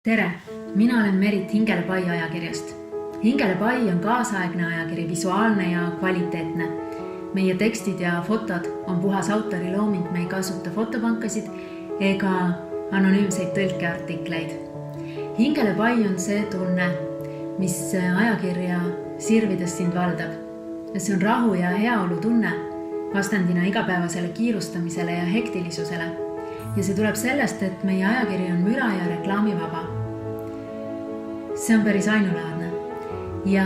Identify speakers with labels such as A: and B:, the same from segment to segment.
A: Tere, mina olen Merit Hingelepai ajakirjast. Hingelepai on kaasaegne ajakiri, visuaalne ja kvaliteetne. Meie tekstid ja fotod on puhas autorilooming, me ei kasuta fotopankasid ega anonüümseid tõlkeartikleid. Hingelepai on see tunne, mis ajakirja sirvides sind valdab. See on rahu ja heaolu tunne, vastandina igapäevasele kiirustamisele ja hektilisusele. Ja see tuleb sellest, et meie ajakiri on müra ja reklaamivaba. See on päris ainulaadne. Ja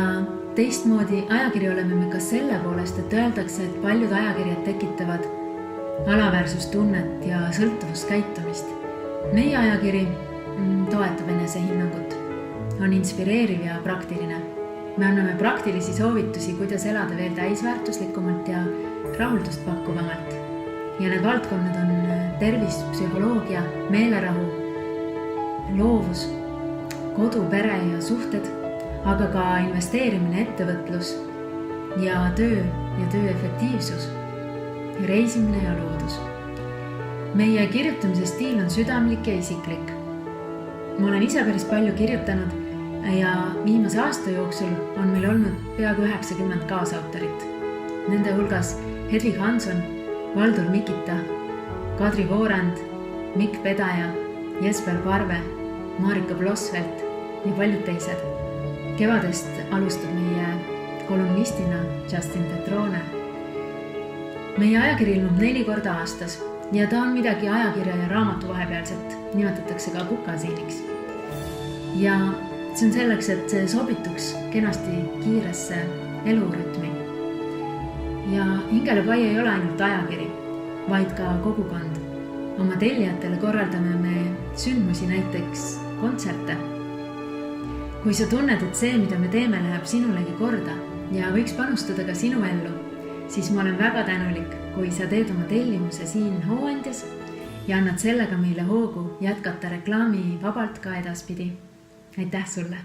A: teistmoodi ajakiri oleme me ka selle poolest, et öeldakse, et paljud ajakirjad tekitavad alaväärsustunnet ja sõltuvuskäitumist. Meie ajakiri toetab enesehinnangut, on inspireeriv ja praktiline. Me anname praktilisi soovitusi, kuidas elada veel täisväärtuslikumalt ja rahuldust pakkuvamalt. Ja need valdkonnad on tervis, psühholoogia, meelerahu, loovus, kodu, pere ja suhted, aga ka investeerimine, ettevõtlus ja töö efektiivsus, reisimine ja loodus. Meie kirjutamise stiil on südamlik ja isiklik. Ma olen ise päris palju kirjutanud ja viimase aasta jooksul on meil olnud peaaegu 90 kaasautorit. Nende hulgas Hedvig Hanson, Valdur Mikita, Kadri Voorand, Mikk Pedaja, Jesper Parve, Marika Blossvelt ja paljud teised. Kevadest alustab meie kolumnistina Justin Petrone. Meie ajakiri ilmub 4 korda aastas ja ta on midagi ajakirja ja raamatu vahepealset, nimetatakse ka kukasiiniks. Ja see on selleks, et see sobituks kenasti kiiresse elurütmi. Ja Hingelepai ei ole ainult ajakiri, vaid ka kogukond. Oma tellijatele korraldame me sündmusi, näiteks kontserte. Kui sa tunned, et see, mida me teeme, läheb sinulegi korda ja võiks panustada ka sinu ellu, siis ma olen väga tänulik, kui sa teed oma tellimuse siin Hooandjas ja annad sellega meile hoogu jätkata reklaami vabalt ka edaspidi. Aitäh sulle!